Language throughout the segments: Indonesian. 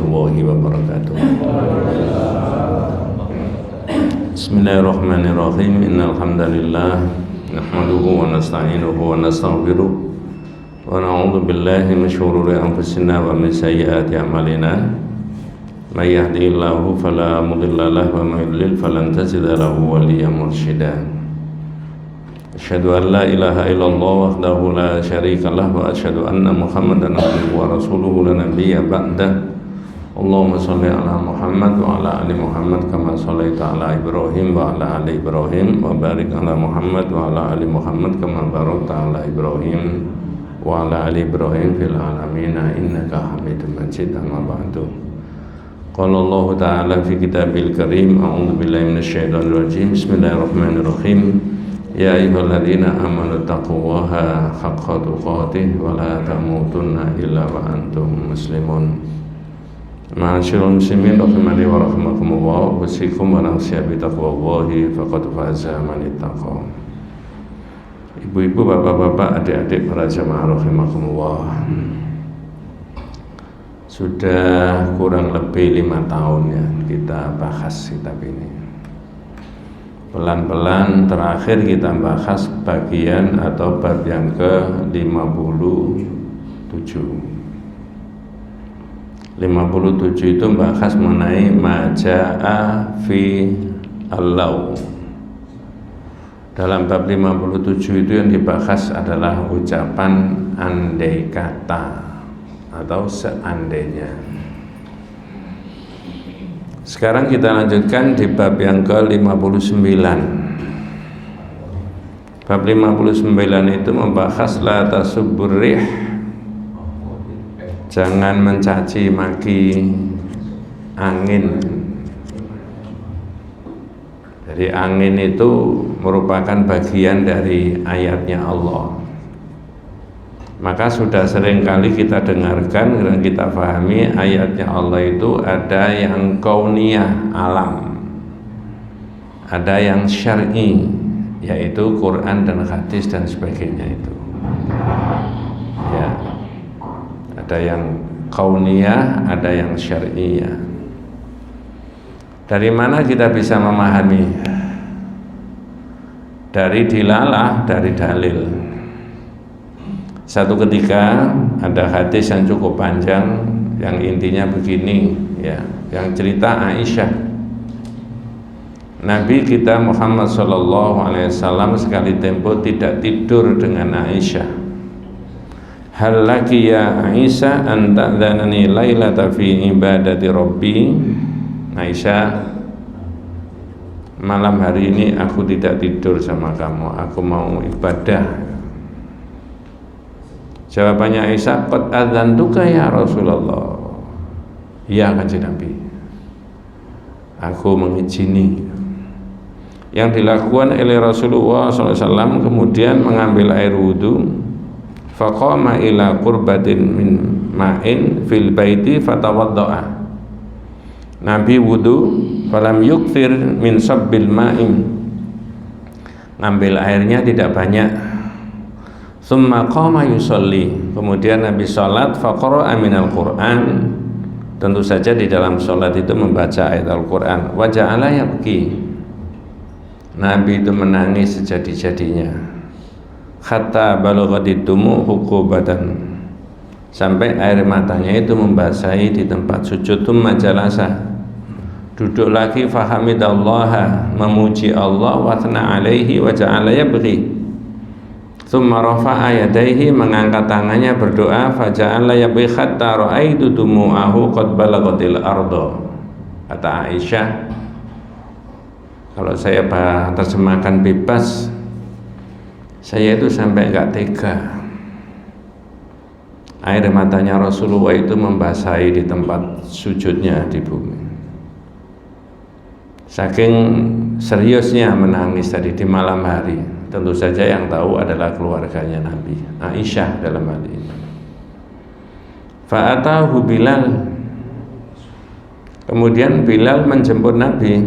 warahmatullahi wabarakatuh. Bismillahirrahmanirrahim. Innal hamdalillah nahmaduhu wa nasta'inuhu wa nastaghfiruh wa na'udzu billahi min shururi anfusina wa min sayyiati a'malina. May yahdihillahu fala mudilla lahu wa may yudlil falan tajida lahu waliyyan mursyida. Asyhadu an la ilaha illallah wahdahu la syarika lah wa asyhadu anna Muhammadan abduhu wa rasuluhu la nabiyya ba'dah. Allahumma shalli ala Muhammad wa ala ali Muhammad kama shallaita ala Ibrahim wa ala ali Ibrahim wa barik ala Muhammad wa ala ali Muhammad kama barakta ala Ibrahim wa ala ali Ibrahim fil alamin innaka Hamidum Majid. Amma ba'du. Qala Allah ta'ala fi kitabil karim, a'udzu billahi minasyaitonir rajim. Bismillahirrahmanirrahim. Ya ayyuhalladzina amanu taqullaha haqqa tuqatih wa la tamutunna illa wa antum muslimun. Ma'asyiral muslimin rahimani wa rahimakumullah, usikum wa nafsiya bi taqwallahi faqad faza man ittaqa. Ibu-ibu, bapak-bapak, adik-adik para jamaah rahimakumullah. Sudah kurang lebih 5 tahun ya kita bahas kitab ini. Pelan-pelan terakhir kita bahas bagian atau bab yang ke-57. 57 itu bahas mengenai maja'a fi al-law. Dalam bab 57 itu yang dibahas adalah ucapan andai kata atau seandainya. Sekarang kita lanjutkan di bab yang ke-59. Bab 59 itu membahas la tasubbur rih, jangan mencaci maki angin. Jadi angin itu merupakan bagian dari ayatnya Allah. Maka sudah sering kali kita dengarkan dan kita pahami ayatnya Allah itu ada yang kauniyah alam, ada yang syar'i yaitu Quran dan hadis dan sebagainya itu. Ya. Ada yang kauniyah, ada yang syar'iyah. Dari mana kita bisa memahami? Dari dilalah, dari dalil. Satu ketika ada hadis yang cukup panjang yang intinya begini ya, yang cerita Aisyah. Nabi kita Muhammad SAW sekali tempo tidak tidur dengan Aisyah. Hal laki ya Aisyah an ta'dhanani lailata fi ibadati rabbi. Aisyah, malam hari ini aku tidak tidur sama kamu, aku mau ibadah. Jawabannya Aisyah, qad adzantuka ya Rasulullah. Ya kanjeng Nabi, aku mengizini. Yang dilakukan oleh Rasulullah SAW kemudian mengambil air wudhu, faqama ila qurbatin min ma'in fil baiti fatawadda'a. Nabi wudhu, falam yukthir min sabbil ma'in, ngambil airnya tidak banyak. Summa qama yusolli, kemudian Nabi sholat, faqara'a minal Qur'an, tentu saja di dalam sholat itu membaca ayat Al-Quran. Wa ja'ala yabki, Nabi itu menangis sejadi-jadinya. Hatta balaghatid dumu'u huqubatan, sampai air matanya itu membasahi di tempat sujud. Tsumma jalasa, duduk lagi, fahamidallaha, memuji Allah, wa thna alaihi wa ja'ala yabki. Tsumma rafa'a yadayhi, mengangkat tangannya berdoa, faja'ala yabki hatta ra'aitu dumu'ahu qad balaghatil arda. Kata Aisyah, kalau saya terjemahkan bebas, saya itu sampai enggak tega, air matanya Rasulullah itu membasahi di tempat sujudnya di bumi. Saking seriusnya menangis tadi di malam hari. Tentu saja yang tahu adalah keluarganya Nabi, Aisyah dalam hal ini. Fa'atahu Bilal, kemudian Bilal menjemput Nabi.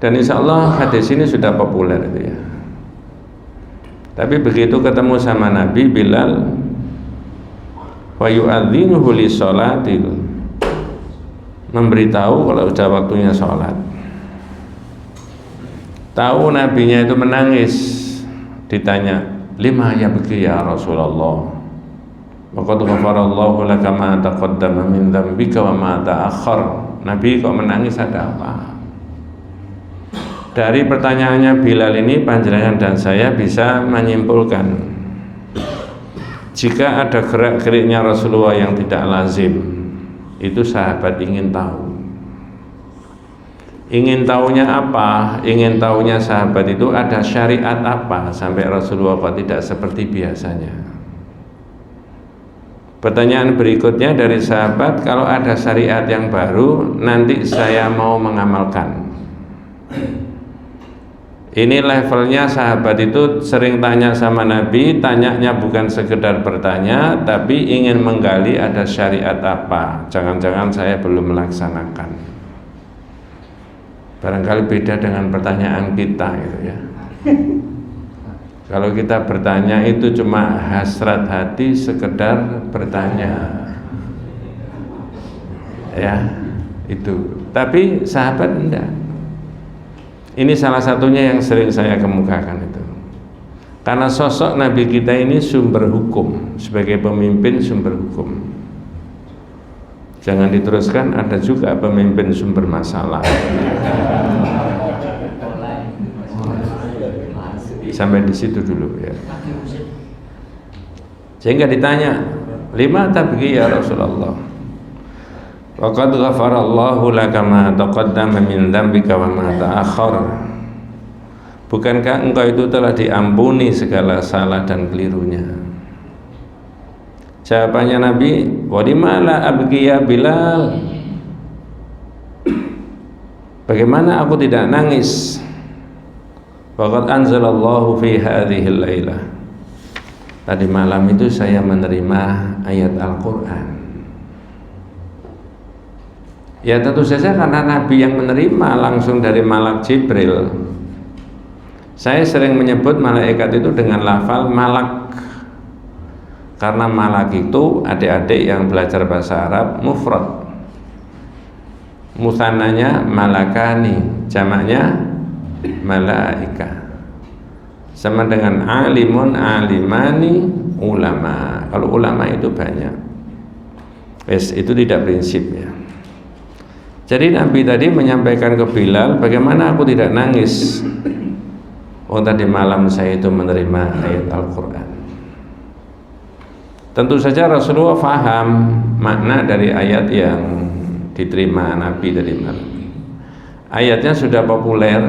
Dan insya Allah hadis ini sudah populer itu ya. Tapi begitu ketemu sama Nabi, Bilal wa yu'adzinuhu li sholatil, memberitahu kalau sudah waktunya sholat. Tahu nabinya itu menangis, ditanya, lima ya bagi ya Rasulullah, waqad ghafarallahu laka ma taqaddama min dzambika wa ma ta'akhkhar. Nabi kok menangis, ada apa? Dari pertanyaannya Bilal ini, panjenengan dan saya bisa menyimpulkan, jika ada gerak-geriknya Rasulullah yang tidak lazim, itu sahabat ingin tahu. Ingin tahunya apa? Ingin tahunya sahabat itu ada syariat apa sampai Rasulullah kok tidak seperti biasanya. Pertanyaan berikutnya dari sahabat, kalau ada syariat yang baru, nanti saya mau mengamalkan. Ini levelnya sahabat itu sering tanya sama Nabi, tanyanya bukan sekedar bertanya, tapi ingin menggali ada syariat apa. Jangan-jangan saya belum melaksanakan. Barangkali beda dengan pertanyaan kita gitu ya. Kalau kita bertanya itu cuma hasrat hati, sekedar bertanya. Ya, itu. Tapi sahabat enggak. Ini salah satunya yang sering saya kemukakan itu. Karena sosok Nabi kita ini sumber hukum, sebagai pemimpin sumber hukum. Jangan diteruskan, ada juga pemimpin sumber masalah. Sampai di situ dulu ya. Sehingga ditanya, lima tabghi ya Rasulullah, waqad ghafarallahu laka ma taqaddama min dzambika wa ma ta'akhkhar. Bukankah engkau itu telah diampuni segala salah dan kelirunya? Jawabannya Nabi, wa limala abghi ya Bilal, bagaimana aku tidak nangis? Waqad anzalallahu fi hadhil lailah, tadi malam itu saya menerima ayat Al-Quran. Ya tentu saja karena Nabi yang menerima langsung dari malak Jibril. Saya sering menyebut malaikat itu dengan lafal malak, karena malak itu adik-adik yang belajar bahasa Arab mufrad, musananya malakani, jamaknya malaika, sama dengan alimun, alimani, ulama. Kalau ulama itu banyak, itu tidak prinsip ya. Jadi Nabi tadi menyampaikan ke Bilal, bagaimana aku tidak nangis? Oh tadi malam saya itu menerima ayat Al-Quran. Tentu saja Rasulullah faham makna dari ayat yang diterima Nabi dari malam. Ayatnya sudah populer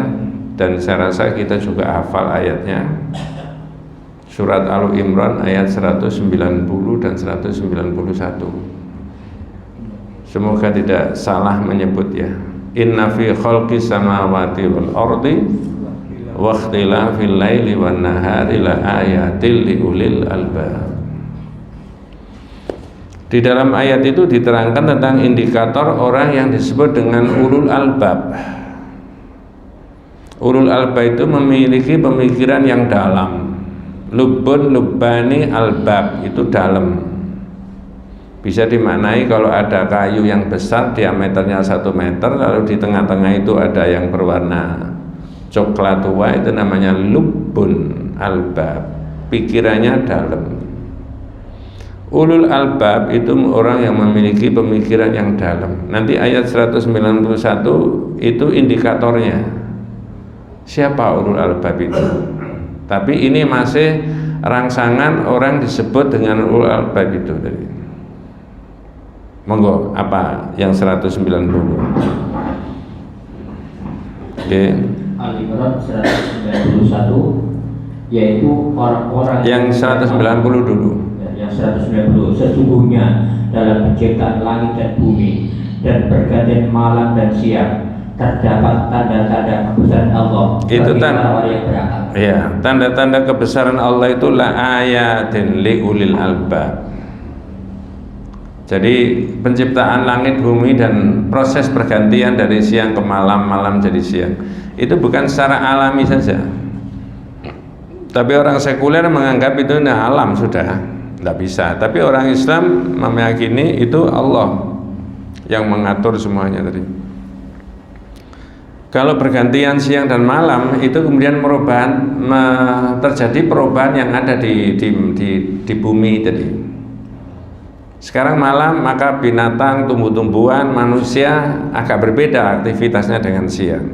dan saya rasa kita juga hafal ayatnya. Surat Al-Imran ayat 190 dan 191. Semoga tidak salah menyebut ya. Inna fi khalqis samawati wal ardi wa ikhtilafil laili wan nahari la ayatil liulil albab. Di dalam ayat itu diterangkan tentang indikator orang yang disebut dengan ulul albab. Ulul albab itu memiliki pemikiran yang dalam. Lubbun lubbani albab itu dalam. Bisa dimaknai kalau ada kayu yang besar diameternya 1 meter, lalu di tengah-tengah itu ada yang berwarna coklat tua, itu namanya lubbun albab, pikirannya dalam. Ulul albab itu orang yang memiliki pemikiran yang dalam. Nanti ayat 191 itu indikatornya. Siapa ulul albab itu? Tapi ini masih rangsangan orang disebut dengan ulul albab itu tadi. Monggo, apa yang 190? Oke. Al-Imran 191, yaitu orang-orang yang 190 dulu. Yang 190, sesungguhnya dalam penciptaan langit dan bumi dan pergantian malam dan siang terdapat tanda-tanda kebesaran Allah. Itu orang yang berakal. Ya, tanda-tanda kebesaran Allah itu la ayatin li ulil albab. Jadi penciptaan langit bumi dan proses pergantian dari siang ke malam, malam jadi siang, itu bukan secara alami saja. Tapi orang sekuler menganggap itu alam sudah, tidak bisa. Tapi orang Islam meyakini itu Allah yang mengatur semuanya tadi. Kalau bergantian siang dan malam itu kemudian terjadi perubahan yang ada di bumi tadi. Sekarang malam maka binatang, tumbuh-tumbuhan, manusia agak berbeda aktivitasnya dengan siang.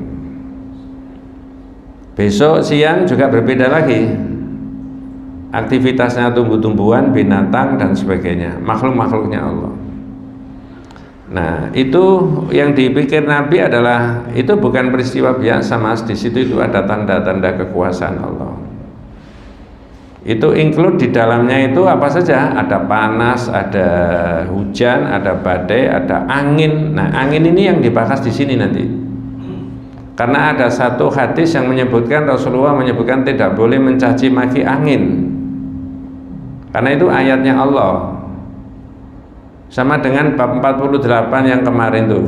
Besok siang juga berbeda lagi aktivitasnya, tumbuh-tumbuhan, binatang dan sebagainya, makhluk-makhluknya Allah. Nah, itu yang dipikir Nabi adalah itu bukan peristiwa biasa, Mas. Di situ itu ada tanda-tanda kekuasaan Allah. Itu include di dalamnya itu apa saja? Ada panas, ada hujan, ada badai, ada angin. Nah, angin ini yang dibahas di sini nanti. Karena ada satu hadis yang menyebutkan, Rasulullah menyebutkan tidak boleh mencaci maki angin. Karena itu ayatnya Allah. Sama dengan bab 48 yang kemarin tuh.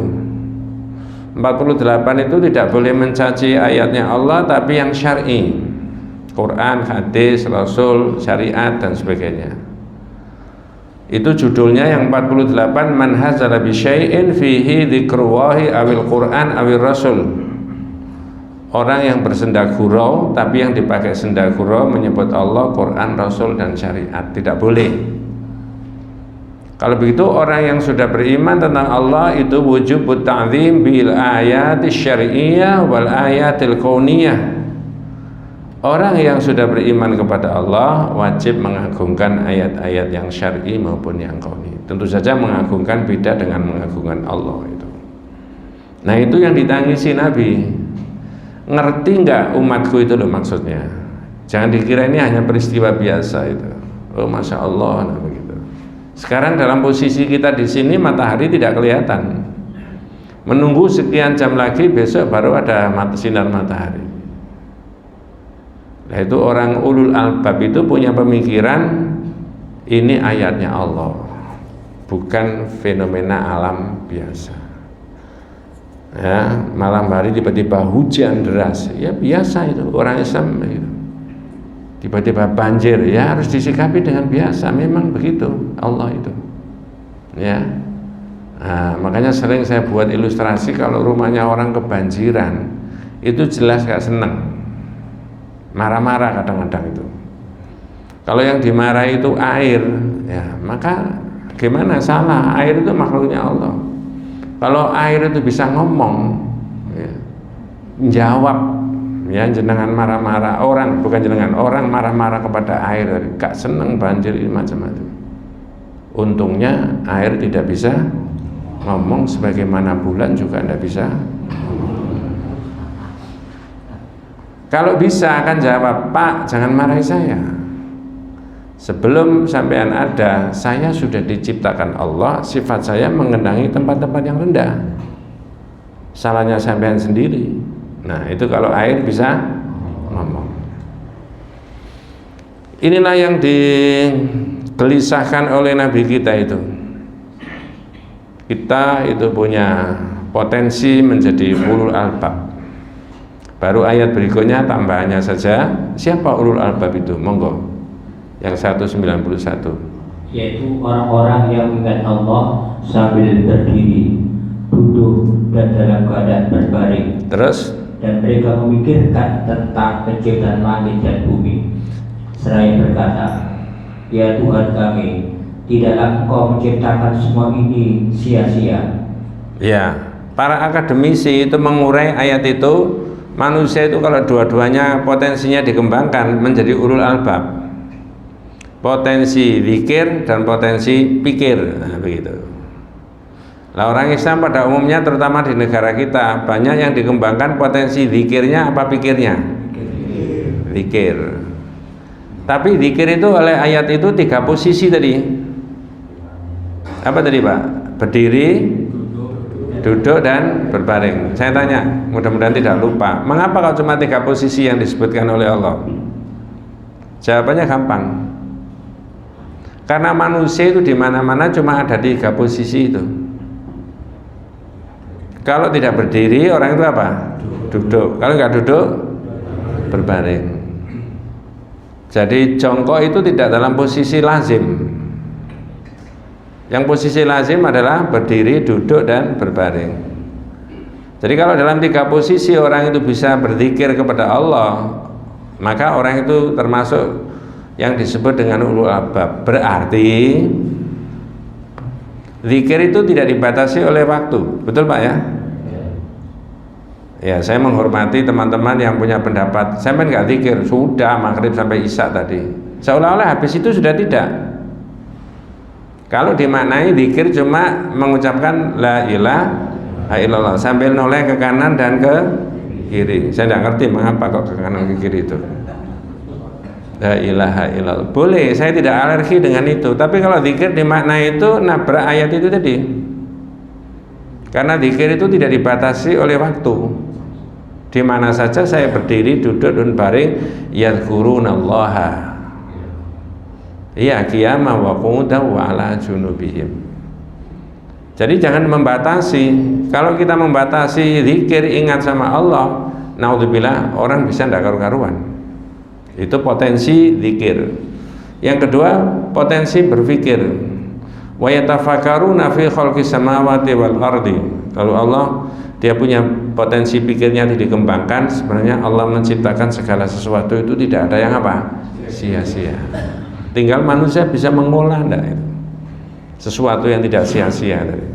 48 itu tidak boleh mencaci ayatnya Allah, tapi yang syar'i, Quran, hadis, Rasul, syariat dan sebagainya. Itu judulnya yang 48, man hazala bi syai'in fihi dzikrullahi awil Quran awil Rasul. Orang yang bersendak gurau tapi yang dipakai sendak gurau menyebut Allah, Quran, Rasul dan syariat, tidak boleh. Kalau begitu orang yang sudah beriman tentang Allah itu wujub ta'zim bil ayatis syar'iyyah wal ayatil kauniyah. Orang yang sudah beriman kepada Allah wajib mengagungkan ayat-ayat yang syar'i maupun yang kauni. Tentu saja mengagungkan beda dengan mengagungkan Allah itu. Nah, itu yang ditangisi Nabi. Ngerti nggak umatku itu loh maksudnya. Jangan dikira ini hanya peristiwa biasa itu. Oh, Masya Allah, nah begitu. Sekarang dalam posisi kita di sini matahari tidak kelihatan. Menunggu sekian jam lagi besok baru ada sinar matahari. Nah, itu orang ulul albab itu punya pemikiran ini ayatnya Allah, bukan fenomena alam biasa. Ya, malam hari tiba-tiba hujan deras, ya biasa itu orang Islam gitu. Tiba-tiba banjir, ya harus disikapi dengan biasa, memang begitu Allah itu. Ya, nah, makanya sering saya buat ilustrasi kalau rumahnya orang kebanjiran, itu jelas gak seneng, marah-marah kadang-kadang itu. Kalau yang dimarahi itu air, ya maka gimana, salah, air itu makhluknya Allah. Kalau air itu bisa ngomong, ya, jawab. Ya, jenengan marah-marah orang, bukan jenengan, orang marah-marah kepada air, gak seneng banjir ini macam-macam. Untungnya air tidak bisa ngomong, sebagaimana bulan juga tidak bisa. Kalau bisa akan jawab, Pak jangan marahi saya. Sebelum sampean ada, saya sudah diciptakan Allah, sifat saya mengendangi tempat-tempat yang rendah. Salahnya sampean sendiri. Nah, itu kalau air bisa ngomong. Inilah yang digelisahkan oleh Nabi kita itu. Kita itu punya potensi menjadi ulul albab. Baru ayat berikutnya tambahannya saja, siapa ulul albab itu? Monggo. Yang 191. Yaitu orang-orang yang mengingat Allah sambil berdiri, duduk dan dalam keadaan berbaring. Terus? Dan mereka memikirkan tentang penciptaan langit dan bumi, seraya berkata, ya Tuhan kami, tidaklah Engkau menciptakan semua ini sia-sia. Ya, para akademisi itu mengurai ayat itu, manusia itu kalau dua-duanya potensinya dikembangkan menjadi ulul albab, potensi zikir dan potensi pikir, nah, begitu. Nah, orang Islam pada umumnya terutama di negara kita banyak yang dikembangkan potensi zikirnya apa pikirnya? Zikir. Tapi zikir itu oleh ayat itu 3 posisi tadi. Apa tadi Pak? Berdiri, duduk dan berbaring. Saya tanya, mudah-mudahan tidak lupa. Mengapa kalau cuma 3 posisi yang disebutkan oleh Allah? Jawabannya gampang. Karena manusia itu di mana-mana cuma ada 3 posisi itu. Kalau tidak berdiri, orang itu apa? Duduk. Kalau nggak duduk, berbaring. Jadi jongkok itu tidak dalam posisi lazim. Yang posisi lazim adalah berdiri, duduk, dan berbaring. Jadi kalau dalam 3 posisi orang itu bisa berzikir kepada Allah, maka orang itu termasuk yang disebut dengan ulul albab. Berarti zikir itu tidak dibatasi oleh waktu. Betul Pak ya? Ya, saya menghormati teman-teman yang punya pendapat saya nggak zikir, sudah maghrib sampai isya tadi, seolah-olah habis itu sudah tidak. Kalau dimaknai zikir cuma mengucapkan la ilaha illallah sambil noleh ke kanan dan ke kiri. Saya tidak ngerti mengapa kok ke kanan ke kiri itu. La ilaha illallah. Boleh, saya tidak alergi dengan itu. Tapi kalau zikir dimaknai itu nabrak ayat itu tadi. Karena zikir itu tidak dibatasi oleh waktu. Di mana saja saya berdiri, duduk, dan baring, yadhkurunallaha. Iya, qiyamah wa qu'udan wa ala junubihim. Jadi jangan membatasi. Kalau kita membatasi zikir, ingat sama Allah, naudzubillah, orang bisa tidak karu-karuan. Itu potensi zikir. Yang kedua, potensi berpikir. Wa yatafakkaruna fi khalqis samawati wal ardi. Kalau Allah, dia punya potensi pikirnya dikembangkan. Sebenarnya Allah menciptakan segala sesuatu itu tidak ada yang apa? Sia-sia. Tinggal manusia bisa mengolah enggak itu sesuatu yang tidak sia-sia tadi.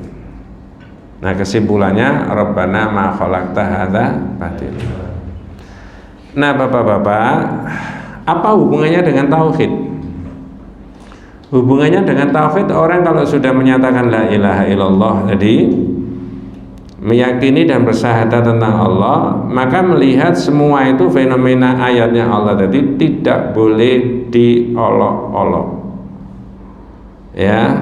Nah, kesimpulannya Rabbana ma khalaqta hadza batil. Nah, Bapak-bapak, apa hubungannya dengan tauhid? Hubungannya dengan tauhid, orang kalau sudah menyatakan la ilaha illallah tadi, meyakini dan bersyahadat tentang Allah, maka melihat semua itu fenomena ayatnya Allah tadi tidak boleh diolok-olok, ya,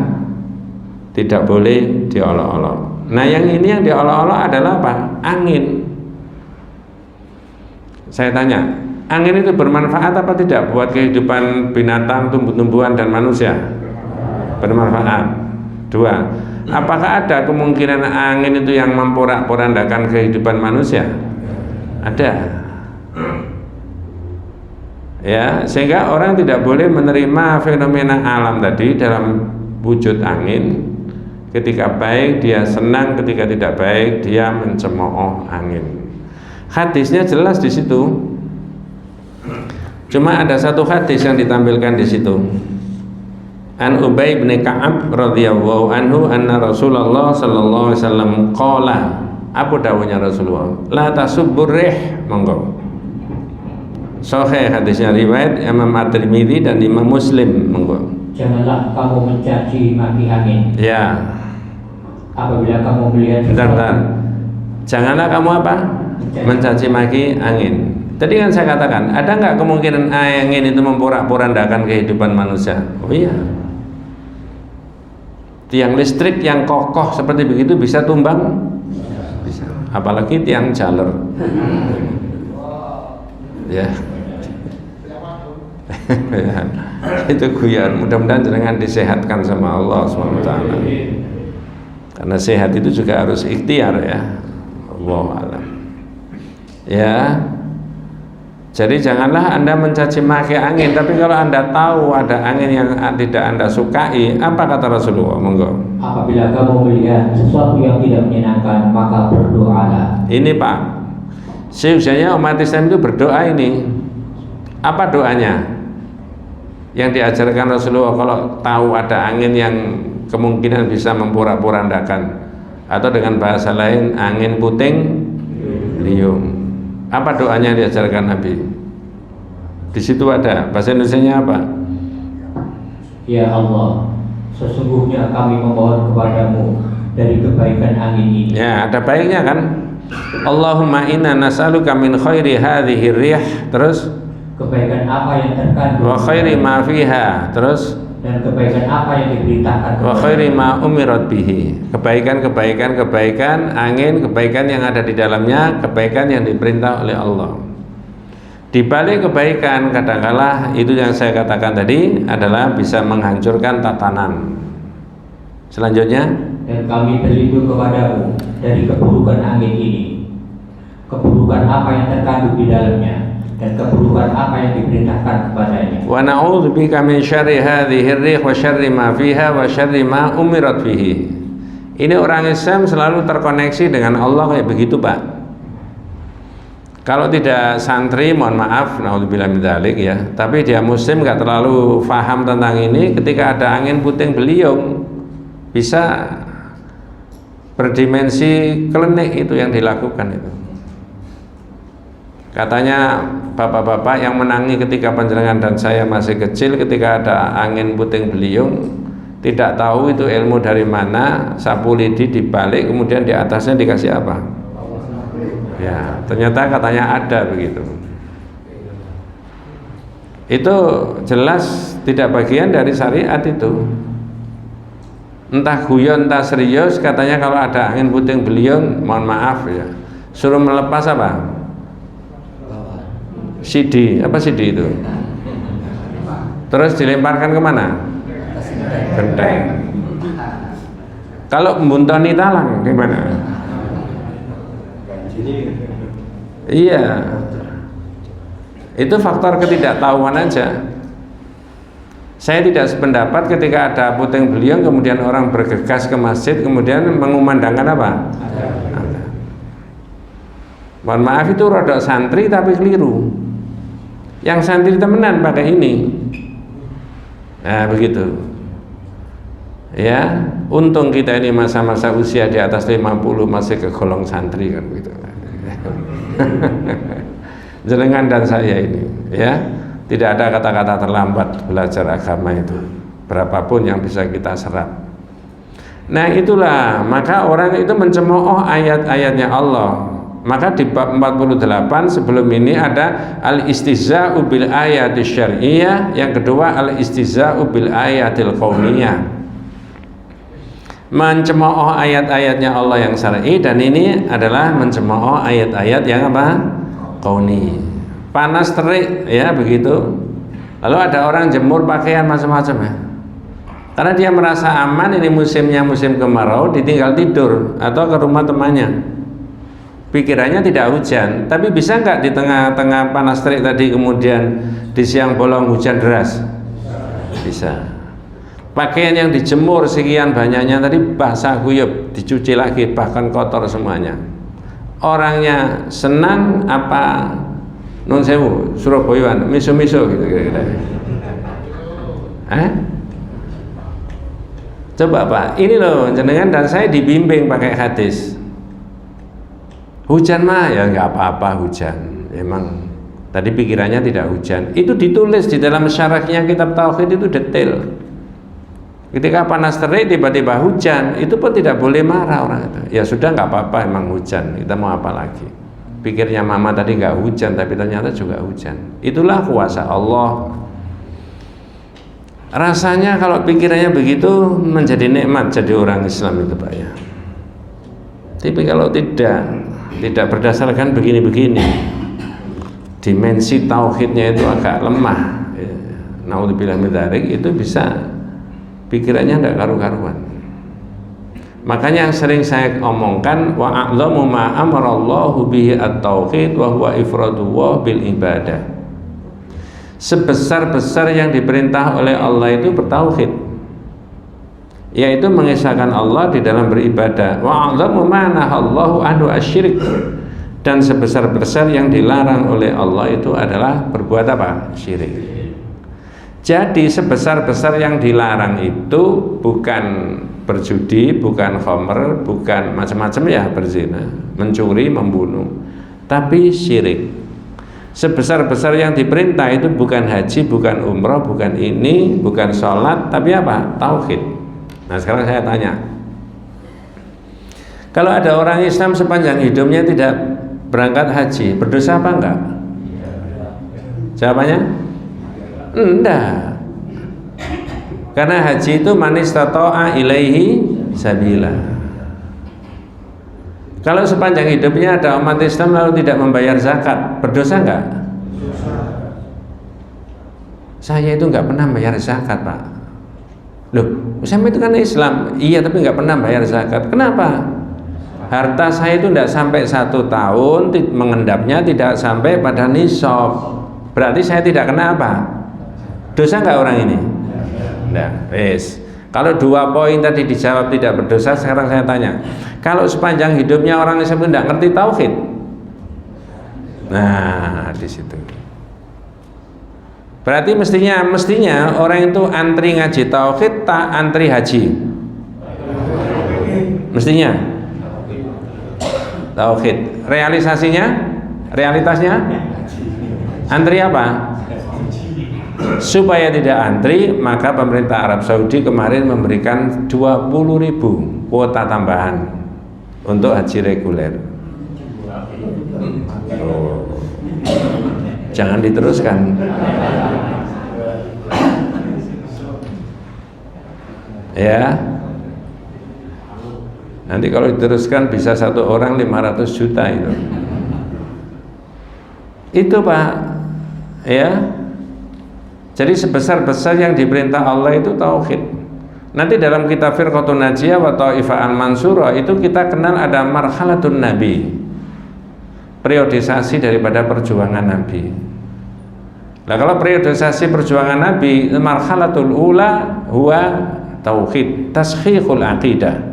tidak boleh diolok-olok. Nah, yang ini yang diolok-olok adalah apa? Angin. Saya tanya, angin itu bermanfaat apa tidak buat kehidupan binatang, tumbuh-tumbuhan, dan manusia? Bermanfaat. 2. Apakah ada kemungkinan angin itu yang memporak-porandakan kehidupan manusia? Ada. Ya, sehingga orang tidak boleh menerima fenomena alam tadi dalam wujud angin. Ketika baik dia senang, ketika tidak baik dia mencemooh angin. Hadisnya jelas di situ. Cuma ada satu hadis yang ditampilkan di situ. An Ubay bin Ka'ab radhiyallahu anhu anna Rasulullah sallallahu alaihi wasallam qala, apa dawuhnya Rasulullah? La tasubbur rih, monggo. Sahih hadisnya, riwayat Imam At-Tirmidzi dan Imam Muslim, monggo. Janganlah kamu mencaci maki angin. Ya. Apabila kamu melihat Bentar. Janganlah kamu apa? Mencaci maki angin. Tadi kan saya katakan, ada nggak kemungkinan angin itu memporak-porandakan kehidupan manusia? Oh iya. Tiang listrik yang kokoh seperti begitu bisa tumbang? Bisa. Apalagi tiang jaler. Ya. Itu guyon. Mudah-mudahan jangan disehatkan sama Allah SWT. Karena sehat itu juga harus ikhtiar, ya. Allahu a'lam. Ya. Jadi janganlah Anda mencaci maki angin, tapi kalau Anda tahu ada angin yang tidak Anda sukai, apa kata Rasulullah? Monggo. Apabila kamu melihat sesuatu yang tidak menyenangkan, maka berdoalah. Ini Pak, seusianya umat Islam itu berdoa ini. Apa doanya? Yang diajarkan Rasulullah kalau tahu ada angin yang kemungkinan bisa memporak-porandakan, atau dengan bahasa lain angin puting beliung. Apa doanya yang diajarkan Nabi? Di situ ada bahasa Indonesianya apa? Ya Allah, sesungguhnya kami memohon kepadamu dari kebaikan angin ini. Ya, ada baiknya kan? Allahumma inna nas'aluka min khairi hadhihi rih, terus kebaikan apa yang terkandung wa khairi ma fiha, terus dan kebaikan apa yang diberitakan wa khairi ma umirat bihi, kebaikan angin, kebaikan yang ada di dalamnya, kebaikan yang diperintah oleh Allah. Di balik kebaikan kadangkala itu yang saya katakan tadi adalah bisa menghancurkan tatanan. Selanjutnya, dan kami berlindung kepadamu dari keburukan angin ini, keburukan apa yang terkandung di dalamnya, dan keburukan apa yang diperintahkan kepadanya. Wa na'udzubika min syarri hadhihi ar-rih wa syarri ma fiha wa syarri ma umirat fihi. Ini orang Islam selalu terkoneksi dengan Allah kayak begitu, Pak. Kalau tidak santri, mohon maaf, naudzubillah min dzalik ya, tapi dia muslim nggak terlalu paham tentang ini, ketika ada angin puting beliung bisa berdimensi klinik itu yang dilakukan itu. Katanya bapak-bapak yang menangi ketika panjenengan dan saya masih kecil, ketika ada angin puting beliung, tidak tahu itu ilmu dari mana, sapu lidi dibalik, kemudian di atasnya dikasih apa? Ya, ternyata katanya ada begitu. Itu jelas tidak bagian dari syariat itu. Entah guyon, entah serius, katanya kalau ada angin puting beliung, mohon maaf ya, suruh melepas apa? CD, apa CD itu? Terus dilemparkan kemana? Genteng. Kalau membuntoni talang gimana? Iya, itu faktor ketidaktahuan aja. Saya tidak sependapat ketika ada puting beliung kemudian orang bergegas ke masjid kemudian mengumandangkan apa? Mohon maaf, itu rodok santri tapi keliru. Yang santri temenan pakai ini. Nah begitu. Ya, untung kita ini masa-masa usia di atas 50 masih kegolong santri kan begitu. Jenengan dan saya ini ya, tidak ada kata-kata terlambat belajar agama itu, berapapun yang bisa kita serap. Nah itulah, maka orang itu mencemooh ayat-ayatnya Allah. Maka di bab 48 sebelum ini ada al-istihza'u bil ayatis syar'iyyah, yang kedua al-istihza'u bil ayatil qauniyah, mencemooh ayat-ayatnya Allah yang syar'i, dan ini adalah mencemooh ayat-ayat yang apa? Qauni. Panas terik ya begitu. Lalu ada orang jemur pakaian macam-macam ya. Karena dia merasa aman, ini musimnya musim kemarau, ditinggal tidur atau ke rumah temannya. Pikirannya tidak hujan, tapi bisa nggak di tengah-tengah panas terik tadi kemudian di siang bolong hujan deras? Bisa. Pakaian yang dijemur sekian banyaknya tadi basah kuyup, dicuci lagi, bahkan kotor semuanya. Orangnya senang apa nun sewu Surabayaan miso-miso gitu kira-kira. Coba Pak, ini loh jenengan dan saya dibimbing pakai hadis. Hujan mah ya nggak apa-apa hujan. Emang tadi pikirannya tidak hujan. Itu ditulis di dalam syarahnya kitab tauhid itu detail. Ketika panas terik tiba-tiba hujan, itu pun tidak boleh marah orang itu. Ya sudah nggak apa-apa, emang hujan. Kita mau apa lagi? Pikirnya mama tadi nggak hujan, tapi ternyata juga hujan. Itulah kuasa Allah. Rasanya kalau pikirannya begitu menjadi nikmat jadi orang Islam itu Pak ya. Tapi kalau tidak berdasarkan begini-begini, dimensi tauhidnya itu agak lemah. Naudzubillah min dzalik, itu bisa pikirannya tidak karu-karuan. Makanya yang sering saya omongkan, wa a'lamu ma amarallahu bihi at-tauhid wa huwa ifradullah bil ibadah. Sebesar-besar yang diperintah oleh Allah itu bertauhid, yaitu mengesahkan Allah di dalam beribadah. Wa a'lamu ma nahallahu anhu asyirik, dan sebesar-besar yang dilarang oleh Allah itu adalah berbuat apa? Syirik. Jadi sebesar-besar yang dilarang itu bukan berjudi, bukan khamr, bukan macam-macam ya, berzina, mencuri, membunuh, tapi syirik. Sebesar-besar yang diperintah itu bukan haji, bukan umroh, bukan ini, bukan sholat, tapi apa? Tauhid. Nah sekarang saya tanya, kalau ada orang Islam sepanjang hidupnya tidak berangkat haji, berdosa apa enggak? Jawabannya enggak. Karena haji itu man istata'a ilaihi sabila. Kalau sepanjang hidupnya ada umat Islam lalu tidak membayar zakat, berdosa enggak? Saya itu enggak pernah bayar zakat Pak. Loh, saya itu kan Islam. Iya, tapi enggak pernah bayar zakat. Kenapa? Harta saya itu tidak sampai 1 tahun, mengendapnya tidak sampai pada nisab. Berarti saya tidak kena apa? Dosa nggak orang ini? Nah, wes. Kalau 2 poin tadi dijawab tidak berdosa, sekarang saya tanya, kalau sepanjang hidupnya orang Islam itu tidak ngerti tauhid, nah di situ. Berarti mestinya orang itu antri ngaji tauhid, tak antri haji. Mestinya tauhid. Realitasnya antri apa? Supaya tidak antri, maka pemerintah Arab Saudi kemarin memberikan 20.000 kuota tambahan untuk haji reguler. Jangan diteruskan. Ya. Nanti kalau diteruskan bisa 1 orang 500 juta itu. Itu Pak. Ya. Jadi sebesar-besar yang diperintah Allah itu tauhid. Nanti dalam kitab Firqatun Najiyah wa Ta'ifah al-Mansurah itu kita kenal ada marhalatun Nabi, periodisasi daripada perjuangan Nabi. Nah kalau periodisasi perjuangan Nabi, marhalatul ula huwa tauhid, taskhihul aqidah,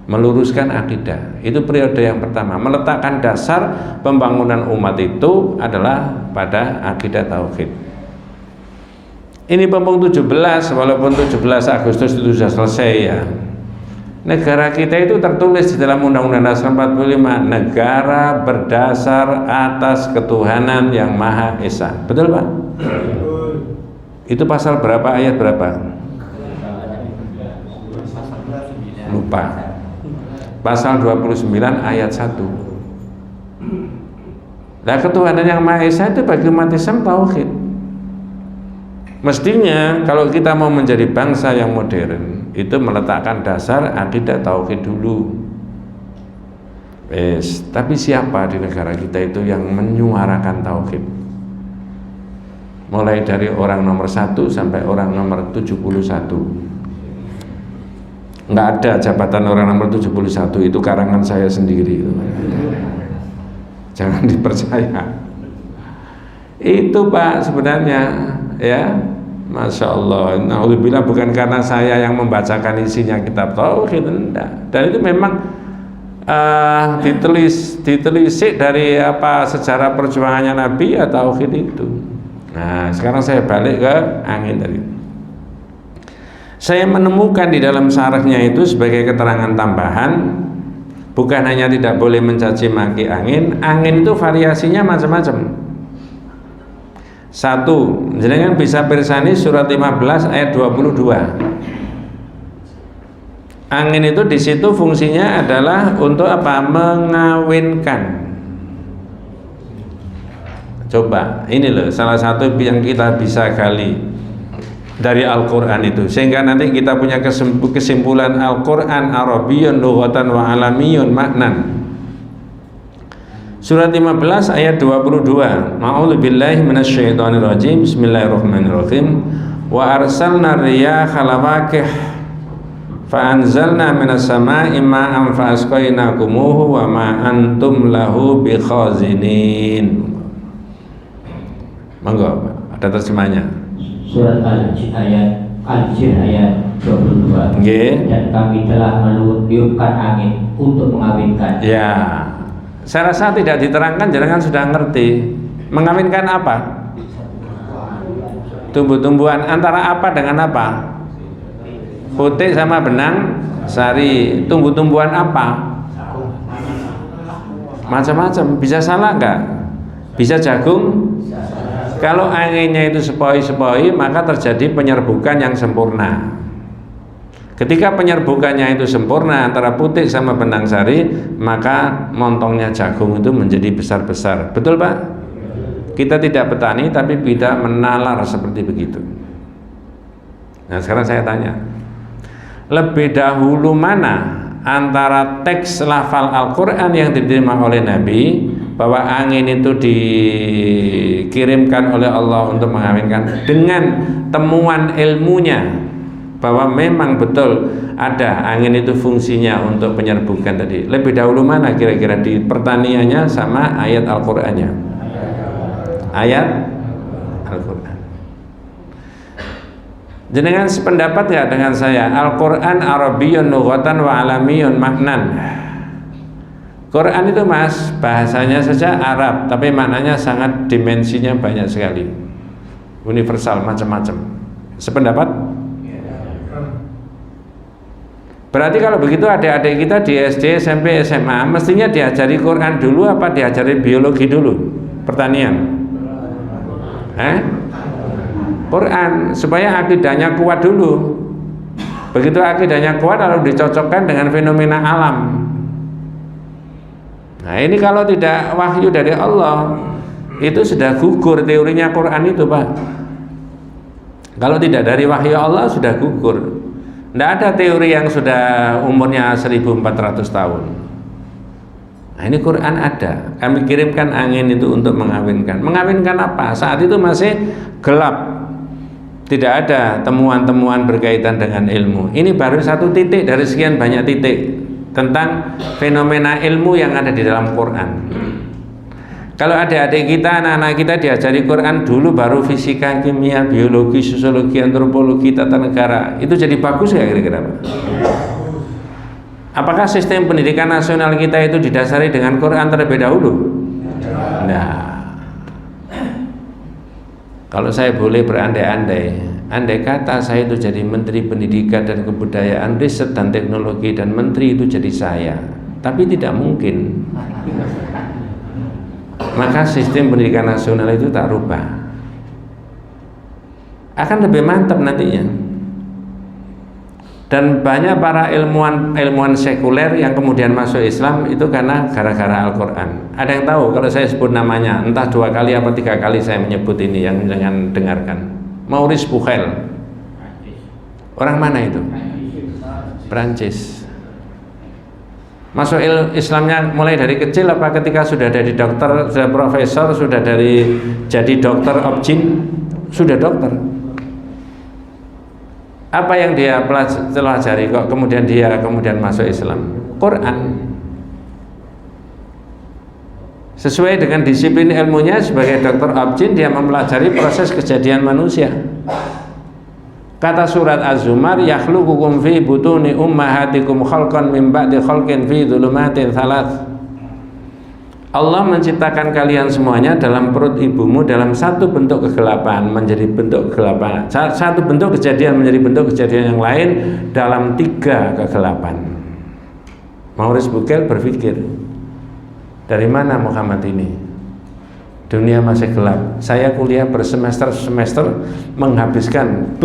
meluruskan akidah. Itu periode yang pertama, meletakkan dasar pembangunan umat itu adalah pada akidah tauhid. Ini Pempung 17, walaupun 17 Agustus itu sudah selesai ya. Negara kita itu tertulis di dalam Undang-Undang Dasar 45, negara berdasar atas ketuhanan yang Maha Esa. Betul Pak? Itu pasal berapa, ayat berapa? Lupa. Pasal 29 ayat 1. Nah, ketuhanan yang Maha Esa itu bagi umat Islam tauhid. Mestinya kalau kita mau menjadi bangsa yang modern, itu meletakkan dasar akidah tauhid dulu. Tapi siapa di negara kita itu yang menyuarakan tauhid? Mulai dari orang nomor 1 sampai orang nomor 71. Nggak ada jabatan orang nomor 71, itu karangan saya sendiri. Jangan dipercaya. Itu Pak sebenarnya, ya, Masya Allah. Alhamdulillah, bukan karena saya yang membacakan isinya kitab tauhid, enggak. Dan itu memang ditelisik dari apa sejarah perjuangannya Nabi ya tauhid itu. Nah sekarang saya balik ke angin tadi. Saya menemukan di dalam syarahnya itu sebagai keterangan tambahan, bukan hanya tidak boleh mencaci maki angin itu variasinya macam-macam. 1, jenengan bisa pirsani surat 15 ayat 22. Angin itu di situ fungsinya adalah untuk apa? Mengawinkan. Coba, ini loh salah satu yang kita bisa gali dari Al-Quran itu, sehingga nanti kita punya kesimpulan Al-Quran Arabiyyun lughatan wa alamiyun maknan. Surat 15 ayat 22. A'udzubillahi minasyaitonirrajim. Bismillahirrahmanirrahim. Wa arsalna riyaha lawaqih fa anzalna minas samaa'i ma'an fa asqaynakumuhu wa ma antum lahu bikhazinin. Monggo, ada terjemahnya. Surat Al-Jin ayat 22. Nggih. Dan kami telah meniupkan angin untuk mengawinkan. Ya. Saya rasa tidak diterangkan, jangan sudah ngerti. Mengawinkan apa? Tumbuh-tumbuhan antara apa dengan apa? Putih sama benang sari. Tumbuh-tumbuhan apa? Macam-macam. Bisa salah enggak? Bisa jagung? Kalau anginnya itu sepoi-sepoi, maka terjadi penyerbukan yang sempurna. Ketika penyerbukannya itu sempurna antara putih sama benang sari, maka montongnya jagung itu menjadi besar-besar. Betul Pak? Kita tidak petani tapi tidak menalar seperti begitu. Nah sekarang saya tanya, lebih dahulu mana antara teks lafal Al-Quran yang diterima oleh Nabi, bahwa angin itu dikirimkan oleh Allah untuk mengawinkan, dengan temuan ilmunya bahwa memang betul ada angin itu fungsinya untuk penyerbukan tadi. Lebih dahulu mana kira-kira di pertaniannya sama ayat Al-Qur'annya? Ayat Al-Qur'an. Jenengan sependapat nggak dengan saya? Al-Qur'an Arabiyyun lughatan wa alamiyyun maknan. Quran itu Mas, bahasanya saja Arab, tapi maknanya sangat dimensinya banyak sekali. Universal, macam-macam. Sependapat? Berarti kalau begitu adik-adik kita di SD, SMP, SMA mestinya diajari Quran dulu apa diajari biologi dulu? Pertanian? Quran, supaya akidahnya kuat dulu. Begitu akidahnya kuat lalu dicocokkan dengan fenomena alam. Nah ini kalau tidak wahyu dari Allah, itu sudah gugur teorinya Quran itu Pak. Kalau tidak dari wahyu Allah sudah gugur. Tidak ada teori yang sudah umurnya 1400 tahun. Nah ini Quran ada. Kami kirimkan angin itu untuk mengawinkan. Mengawinkan apa? Saat itu masih gelap. Tidak ada temuan-temuan berkaitan dengan ilmu. Ini baru satu titik dari sekian banyak titik tentang fenomena ilmu yang ada di dalam Quran. Kalau adik-adik kita, anak-anak kita diajari Quran dulu, baru fisika, kimia, biologi, sosiologi, antropologi, tata negara, itu jadi bagus nggak kira-kira Pak? Apakah sistem pendidikan nasional kita itu didasari dengan Quran terlebih dahulu? Nah, kalau saya boleh berandai-andai, andai kata saya itu jadi Menteri Pendidikan dan Kebudayaan, Riset dan Teknologi, dan Menteri itu jadi saya, tapi tidak mungkin. Maka sistem pendidikan nasional itu tak rubah, akan lebih mantap nantinya. Dan banyak para ilmuwan sekuler yang kemudian masuk Islam itu karena gara-gara Al-Quran. Ada yang tahu kalau saya sebut namanya? Entah 2 kali atau 3 kali saya menyebut ini, yang jangan dengarkan. Maurice Bucaille. Orang mana itu? Prancis. Masuk Islamnya mulai dari kecil apa ketika sudah dari dokter, sudah profesor, sudah dari jadi dokter objin, sudah dokter? Apa yang dia pelajari kok kemudian dia masuk Islam? Quran. Sesuai dengan disiplin ilmunya sebagai dokter objin, dia mempelajari proses kejadian manusia. Kata surat Az-Zumar, yakhluqukum fi butuni ummahatikum khalqan min ba'di khalqin fi dhulumatin thalath. Allah menciptakan kalian semuanya dalam perut ibumu dalam satu bentuk kegelapan menjadi bentuk kegelapan, satu bentuk kejadian menjadi bentuk kejadian yang lain dalam 3 kegelapan. Maurice Bucaille berpikir, dari mana Muhammad ini? Dunia masih gelap. Saya kuliah bersemester-semester menghabiskan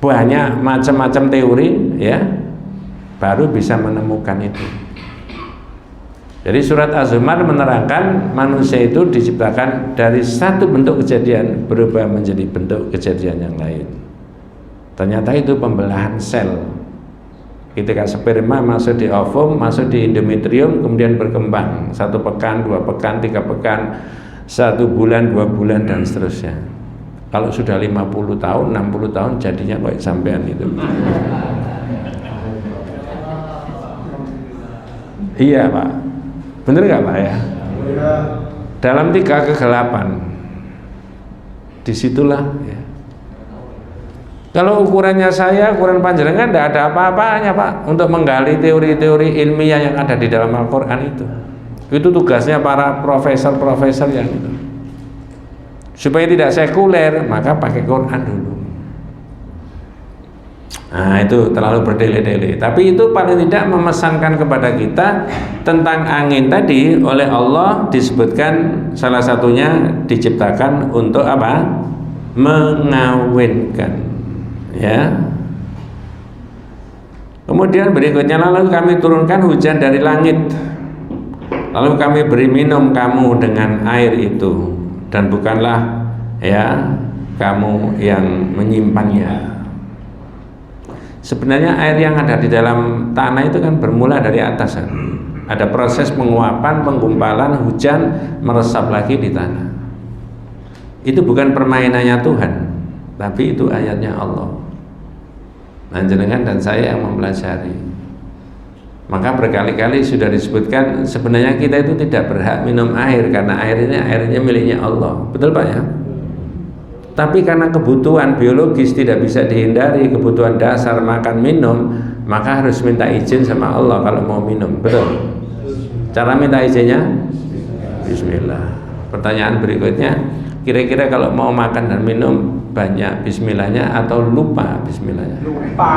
banyak macam-macam teori, ya, baru bisa menemukan itu. Jadi surat Az-Zumar menerangkan manusia itu diciptakan dari satu bentuk kejadian berubah menjadi bentuk kejadian yang lain. Ternyata itu pembelahan sel. Ketika sperma masuk di ovum, masuk di endometrium, kemudian berkembang 1 pekan, 2 pekan, 3 pekan, 1 bulan, 2 bulan, dan seterusnya. Kalau sudah 50 tahun, 60 tahun jadinya kayak sampean itu. Iya Pak, bener nggak Pak ya? Dalam 3 kegelapan, disitulah ya. Kalau ukurannya saya, ukuran panjenengan tidak ada apa-apanya Pak untuk menggali teori-teori ilmiah yang ada di dalam Al-Quran itu. Itu tugasnya para profesor-profesor yang itu. Supaya tidak sekuler, maka pakai Quran dulu. Nah itu terlalu berdele-dele. Tapi itu paling tidak memesankan kepada kita tentang angin tadi. Oleh Allah disebutkan salah satunya diciptakan untuk apa? Mengawinkan. Ya. Kemudian berikutnya, lalu kami turunkan hujan dari langit, lalu kami beri minum kamu dengan air itu, dan bukanlah ya kamu yang menyimpannya. Sebenarnya air yang ada di dalam tanah itu kan bermula dari atas kan? Ada proses penguapan, penggumpalan, hujan meresap lagi di tanah. Itu bukan permainannya Tuhan. tapi itu ayatnya Allah. Nah, jenengan dan saya yang mempelajari. Maka berkali-kali sudah disebutkan sebenarnya kita itu tidak berhak minum air karena airnya miliknya Allah. Betul Pak ya? Tapi karena kebutuhan biologis tidak bisa dihindari, kebutuhan dasar makan minum, maka harus minta izin sama Allah kalau mau minum. Betul? Cara minta izinnya? Bismillah. Pertanyaan berikutnya, kira-kira kalau mau makan dan minum banyak bismillahnya atau lupa bismillahnya? Lupa.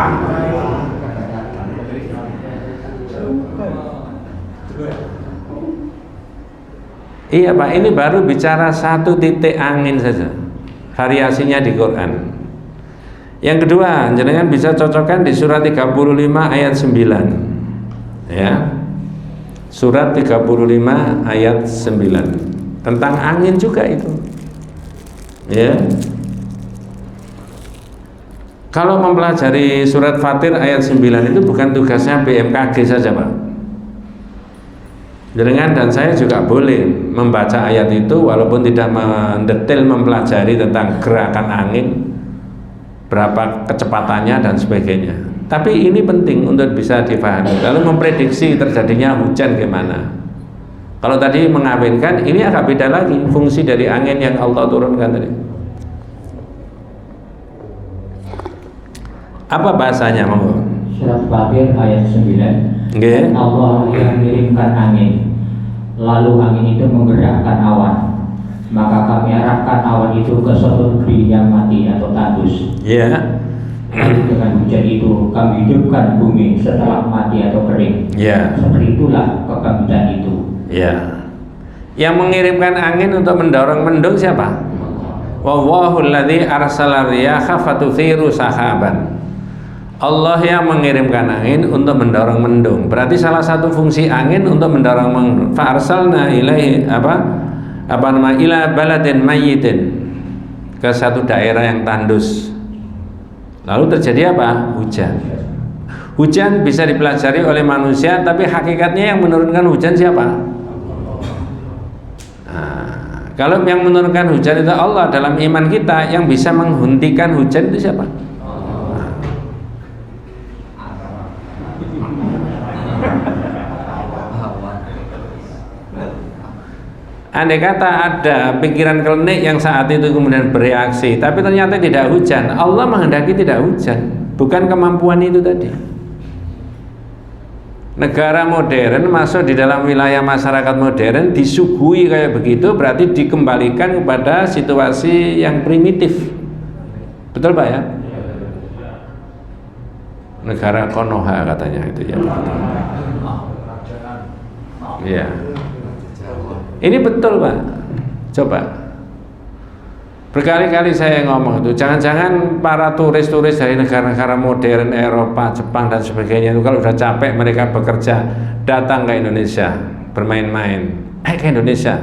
Iya Pak, ini baru bicara satu titik angin saja, variasinya di Quran. Yang kedua, jenengan bisa cocokkan di surat 35 ayat 9 ya. Surat 35 ayat 9 tentang angin juga itu ya. Kalau mempelajari surat Fatir ayat 9 itu bukan tugasnya BMKG saja Pak. Jenengan dan saya juga boleh membaca ayat itu walaupun tidak mendetail mempelajari tentang gerakan angin, berapa kecepatannya dan sebagainya. Tapi ini penting untuk bisa dipahami. Lalu memprediksi terjadinya hujan gimana. Kalau tadi mengawinkan, ini agak beda lagi fungsi dari angin yang Allah turunkan tadi. Apa bahasanya monggo? Surat Fatir ayat 9. Nggih. Allah yang mengirimkan angin, lalu angin itu menggerakkan awan, maka kami arahkan awan itu ke suatu negeri yang mati atau tandus. Ya. Lalu dengan hujan itu kami hidupkan bumi setelah mati atau kering. Ya. Seperti itulah kebangkitan itu. Ya. Yang mengirimkan angin untuk mendorong mendung siapa? Wallahu alladzi arsala riyaha fatuthiru sahaban. Allah yang mengirimkan angin untuk mendorong mendung. Berarti salah satu fungsi angin untuk mendorong mendung. Fa arsalna ilaihi ila baladin mayyitin, ke satu daerah yang tandus. Lalu terjadi apa? Hujan. Hujan bisa dipelajari oleh manusia, tapi hakikatnya yang menurunkan hujan siapa? Nah, kalau yang menurunkan hujan itu Allah, dalam iman kita yang bisa menghentikan hujan itu siapa? Andai kata ada pikiran klinik yang saat itu kemudian bereaksi, tapi ternyata tidak hujan, Allah menghendaki tidak hujan, bukan kemampuan itu tadi. Negara modern masuk di dalam wilayah masyarakat modern disuguhi kayak begitu, berarti dikembalikan kepada situasi yang primitif. Betul Pak ya? Negara Konoha katanya itu ya. Iya. Ini betul Pak. Coba. Berkali-kali saya ngomong itu, jangan-jangan para turis-turis dari negara-negara modern, Eropa, Jepang dan sebagainya itu kalau sudah capek mereka bekerja, datang ke Indonesia, bermain-main. Ke Indonesia.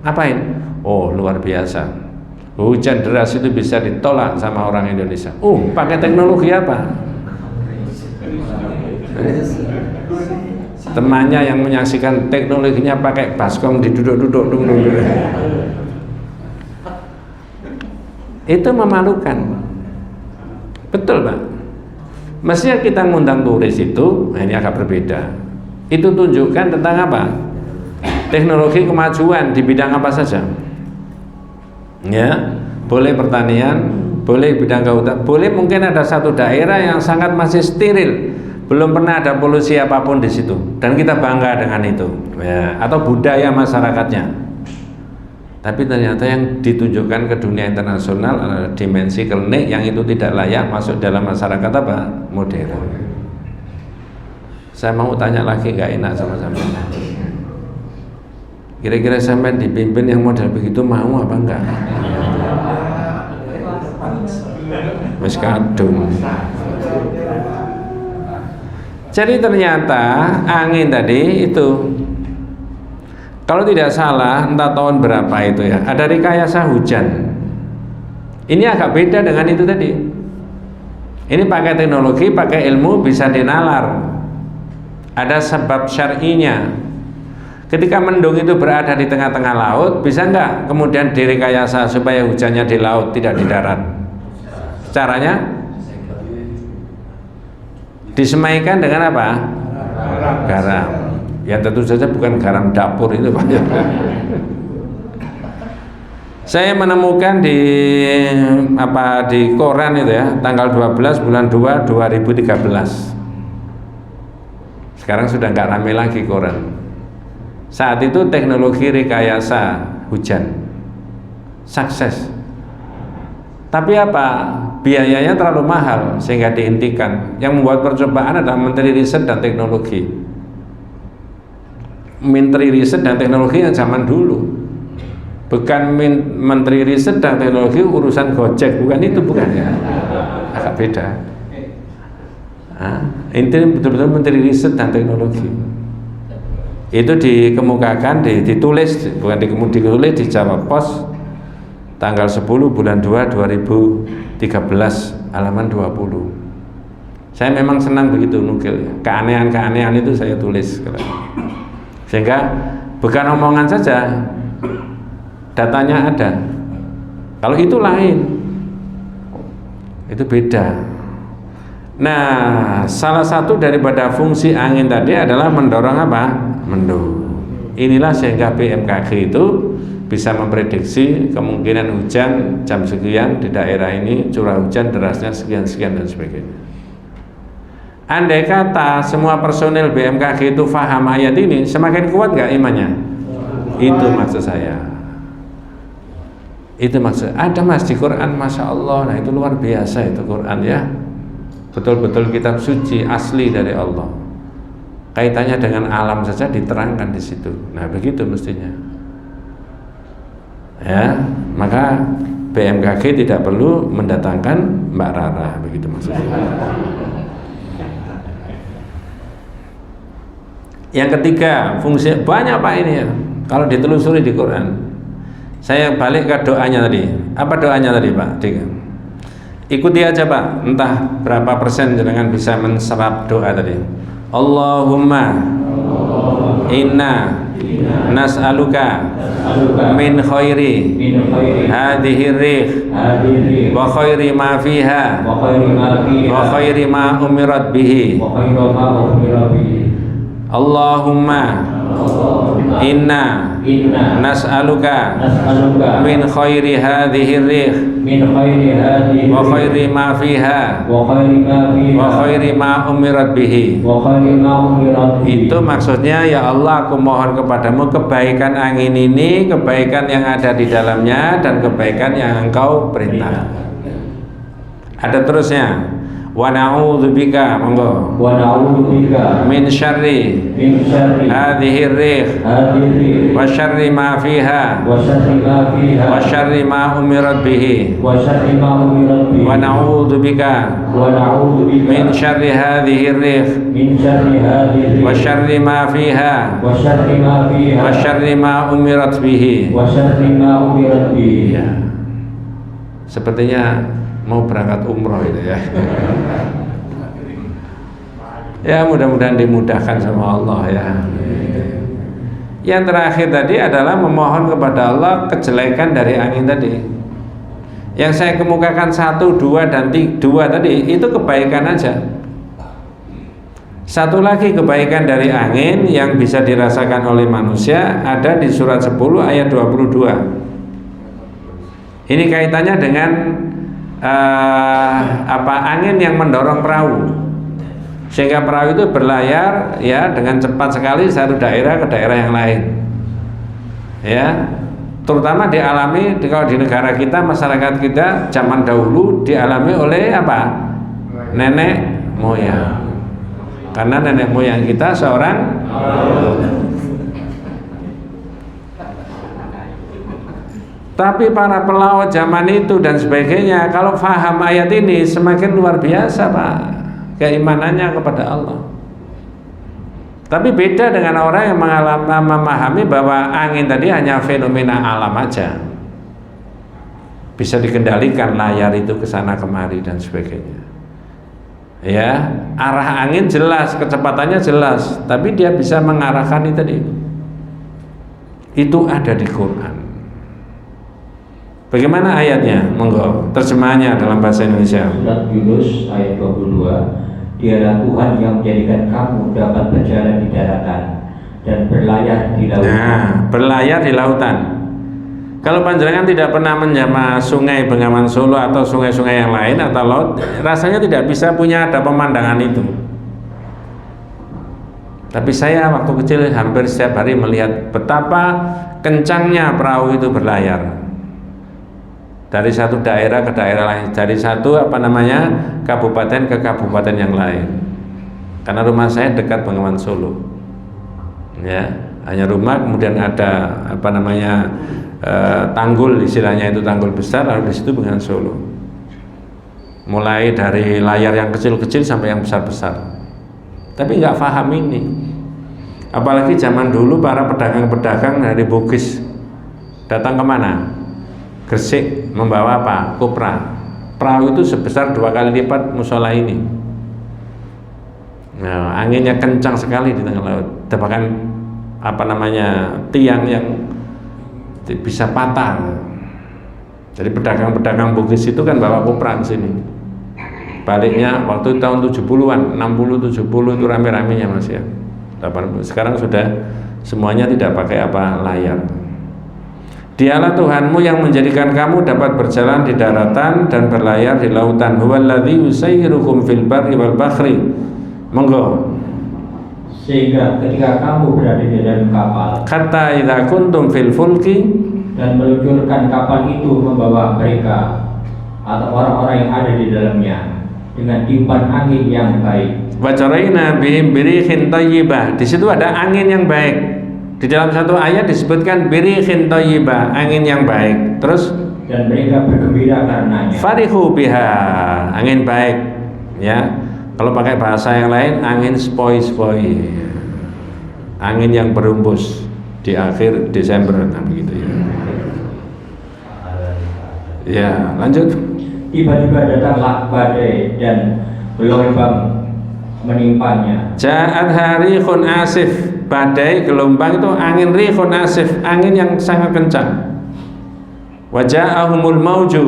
Ngapain? Oh, luar biasa. Hujan deras itu bisa ditolak sama orang Indonesia. Pakai teknologi apa? Temannya yang menyaksikan teknologinya pakai baskom diduduk-duduk. Itu memalukan. Betul Pak. Mestinya kita ngundang turis itu, nah ini agak berbeda. Itu tunjukkan tentang apa? Teknologi kemajuan di bidang apa saja. Ya, boleh pertanian, boleh bidang kehutanan, boleh mungkin ada satu daerah yang sangat masih steril. Belum pernah ada polusi apapun di situ dan kita bangga dengan itu ya, atau budaya masyarakatnya. Tapi ternyata yang ditunjukkan ke dunia internasional adalah dimensi klinik yang itu tidak layak masuk dalam masyarakat apa? Modern. Saya mau tanya lagi, gak enak sama sampean. Kira-kira sampean dipimpin yang model begitu mau apa enggak? Wis kadung. Jadi ternyata angin tadi itu, kalau tidak salah entah tahun berapa itu ya, ada rekayasa hujan. Ini agak beda dengan itu tadi. Ini pakai teknologi, pakai ilmu bisa dinalar. Ada sebab syar'inya. Ketika mendung itu berada di tengah-tengah laut, bisa enggak kemudian direkayasa supaya hujannya di laut tidak di darat? Caranya disemaikan dengan apa? Garam. Ya tentu saja bukan garam dapur itu Pak. Saya menemukan di koran itu ya, tanggal 12 bulan 2 2013. Sekarang sudah nggak rame lagi koran. Saat itu teknologi rekayasa hujan sukses. Tapi apa? Biayanya terlalu mahal sehingga dihentikan. Yang membuat percobaan adalah Menteri Riset dan Teknologi. Menteri Riset dan Teknologi yang zaman dulu. Bukan Menteri Riset dan Teknologi urusan Gojek, bukan itu, bukan ya. Agak beda. Ini betul-betul Menteri Riset dan Teknologi. Itu dikemukakan, ditulis, bukan ditulis di Jawa Pos tanggal 10 bulan 2 2013 halaman 20. Saya memang senang begitu nukil ya. Keanehan-keanehan itu saya tulis. Sehingga bukan omongan saja, datanya ada. Kalau itu lain, itu beda. Nah, salah satu daripada fungsi angin tadi adalah mendorong apa? Mendung. Inilah sehingga BMKG itu bisa memprediksi kemungkinan hujan jam sekian di daerah ini, curah hujan derasnya sekian-sekian dan sebagainya. Andai kata semua personil BMKG itu faham ayat ini, semakin kuat nggak imannya? Itu maksud saya. Itu maksud. Ada Mas di Quran, Masya Allah. Nah itu luar biasa itu Quran ya. Betul-betul kitab suci asli dari Allah. Kaitannya dengan alam saja diterangkan di situ. Nah begitu mestinya. Ya, maka BMKG tidak perlu mendatangkan Mbak Rara, begitu maksudnya. Yang ketiga, fungsi banyak Pak ini ya. Kalau ditelusuri di Quran. Saya balik ke doanya tadi. Apa doanya tadi Pak? Ikuti aja Pak, entah berapa persen jenengan bisa menserap doa tadi. Allahumma inna nas'aluka min khairi hadhihi rih wa khairi ma fiha wa khairi ma umirat bihi. Allahumma inna nas'aluka min khairi hadhihi rih wa khairi ma fiha wa khairi ma umirat bihi. Itu maksudnya, ya Allah, aku mohon kepadamu kebaikan angin ini, kebaikan yang ada di dalamnya, dan kebaikan yang engkau perintah. Ada terusnya, wa na'udzubika, monggo, wa na'udzubika min syarri hadhihi rih wa syarri ma fiha wa syarri ma umirat bihi wa na'udzubika min syarri hadhihi rih wa syarri ma fiha wa syarri ma umirat bihi. Ya. Sepertinya mau berangkat umroh itu ya. Ya mudah-mudahan dimudahkan sama Allah ya. Yang terakhir tadi adalah memohon kepada Allah kejelekan dari angin tadi. Yang saya kemukakan 1, 2, dan 2 tadi itu kebaikan aja. Satu lagi kebaikan dari angin yang bisa dirasakan oleh manusia ada di surat 10 ayat 22. Ini kaitannya dengan angin yang mendorong perahu sehingga perahu itu berlayar ya dengan cepat sekali satu daerah ke daerah yang lain ya, terutama dialami kalau di negara kita, masyarakat kita zaman dahulu dialami oleh apa? Nenek moyang, karena nenek moyang kita seorang tapi para pelaut zaman itu dan sebagainya, kalau faham ayat ini semakin luar biasa Pak keimanannya kepada Allah. Tapi beda dengan orang yang memahami bahwa angin tadi hanya fenomena alam aja, bisa dikendalikan layar itu ke sana kemari dan sebagainya. Ya, arah angin jelas, kecepatannya jelas, tapi dia bisa mengarahkan itu tadi. Itu ada di Quran. Bagaimana ayatnya? Monggo terjemahannya dalam bahasa Indonesia. Surat Yunus ayat 22. Dialah Tuhan yang menjadikan kamu dapat berjalan di daratan dan berlayar di lautan. Nah, berlayar di lautan. Kalau panjenengan tidak pernah menjamah sungai Bengawan Solo atau sungai-sungai yang lain atau laut, rasanya tidak bisa punya ada pemandangan itu. Tapi saya waktu kecil hampir setiap hari melihat betapa kencangnya perahu itu berlayar dari satu daerah ke daerah lain, dari satu kabupaten ke kabupaten yang lain. Karena rumah saya dekat Bengawan Solo, ya, hanya rumah, kemudian ada tanggul, istilahnya itu tanggul besar, lalu di situ Bengawan Solo. Mulai dari layar yang kecil-kecil sampai yang besar-besar. Tapi nggak paham ini. Apalagi zaman dulu para pedagang-pedagang dari Bugis datang kemana? Gresik, membawa apa? Kopra. Perahu itu sebesar 2 kali lipat musola ini. Nah, anginnya kencang sekali di tengah laut. Bahkan tiang yang bisa patah. Jadi pedagang-pedagang Bugis itu kan bawa kopra ke sini. Baliknya waktu tahun 70-an, 60-70 itu rame-ramenya Mas ya. Sekarang sudah semuanya tidak pakai layar. Dialah Tuhanmu yang menjadikan kamu dapat berjalan di daratan dan berlayar di lautan. Huwallazi yusayyirukum fil barri wal bahri. Monggo. Sehingga ketika kamu berada di dalam kapal, kata idza kuntum fil fulki, dan meluncurkan kapal itu membawa mereka atau orang-orang yang ada di dalamnya dengan tiupan angin yang baik. Wajaraina bihim birihin thayyibah. Di situ ada angin yang baik. Di dalam satu ayat disebutkan birihin thayyibah, angin yang baik. Terus dan mereka bergembira karenanya. Farihu biha, angin baik. Ya. Kalau pakai bahasa yang lain, angin spoi-spoi. Angin yang berembus di akhir Desember, begitu ya. Ya, lanjut. Tiba-tiba datanglah badai dan gelombang menimpanya. Ja'at harihun asif. Badai, gelombang itu angin rihun asif, angin yang sangat kencang. Waja'ahumul mauju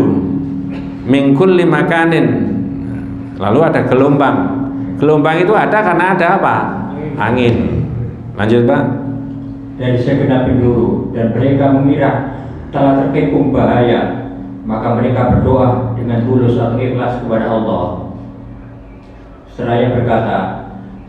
min kulli makanin. Lalu ada gelombang. Gelombang itu ada karena ada apa? Angin. Lanjut Pak. Dari segenap penjuru, dan mereka mengira telah terkepung bahaya, maka mereka berdoa dengan tulus atau ikhlas kepada Allah. Seraya berkata,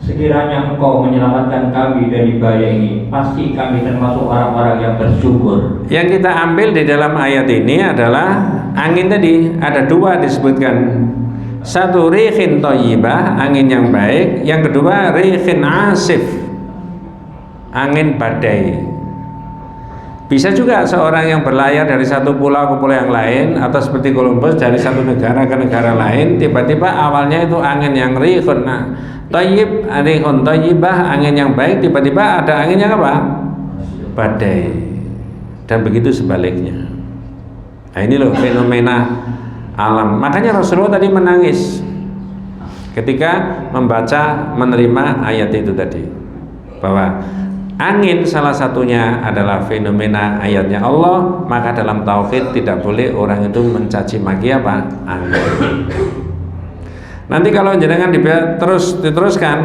sekiranya Engkau menyelamatkan kami dari bahaya ini, pasti kami termasuk orang-orang yang bersyukur. Yang kita ambil di dalam ayat ini adalah angin tadi ada 2 disebutkan. Satu rihin thayyibah, angin yang baik. Yang kedua rihin asif, angin badai. Bisa juga seorang yang berlayar dari satu pulau ke pulau yang lain, atau seperti Columbus dari satu negara ke negara lain, tiba-tiba awalnya itu angin yang rihun thayyib, rihun thayyibah, angin yang baik, tiba-tiba ada angin yang apa? Badai. Dan begitu sebaliknya. Nah, ini loh fenomena alam. Makanya Rasulullah tadi menangis ketika menerima ayat itu tadi, bahwa angin salah satunya adalah fenomena ayatnya Allah. Maka dalam tauhid tidak boleh orang itu mencaci maki apa? Angin. Nanti kalau jenengan diteruskan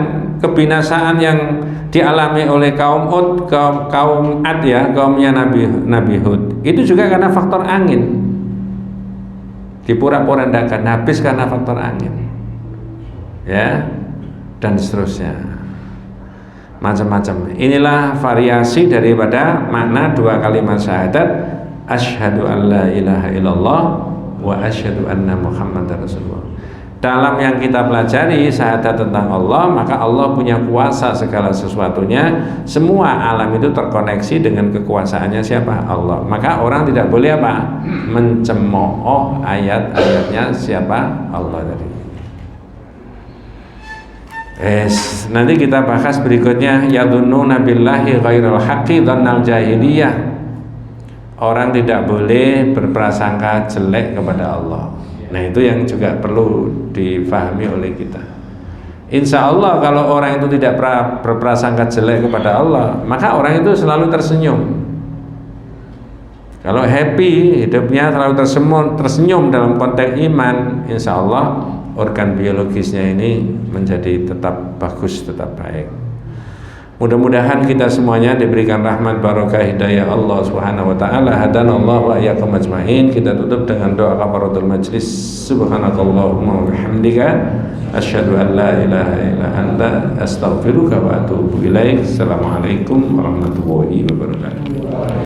kebinasaan yang dialami oleh kaum Hud, kaum Ad ya, kaumnya Nabi Hud, itu juga karena faktor angin. Dipura-porandakan, habis karena faktor angin. Ya, dan seterusnya. Macam-macam. Inilah variasi daripada makna 2 kalimat syahadat, asyhadu an la ilaha illallah wa asyhadu anna muhammadar rasulullah. Dalam yang kita pelajari syahadat tentang Allah, maka Allah punya kuasa segala sesuatunya. Semua alam itu terkoneksi dengan kekuasaannya siapa? Allah. Maka orang tidak boleh apa? Mencemooh ayat-ayatnya siapa? Allah tadi. Nanti kita bahas berikutnya, yadhunnuna billahi ghairal haqqi dhannal jahiliyah. Orang tidak boleh berprasangka jelek kepada Allah. Nah, itu yang juga perlu difahami oleh kita. Insya Allah kalau orang itu tidak berprasangka jelek kepada Allah, maka orang itu selalu tersenyum. Kalau happy, hidupnya selalu tersenyum dalam konteks iman, insya Allah organ biologisnya ini menjadi tetap bagus, tetap baik. Mudah-mudahan kita semuanya diberikan rahmat barokah hidayah Allah Subhanahu wa taala. Hadanallahu wa iyyakum ajmain. Kita tutup dengan doa kafaratul majlis. Subhanakallahumma wa bihamdika asyhadu an la ilaha illa anta astaghfiruka wa atubu ilaik. Assalamualaikum warahmatullahi wabarakatuh.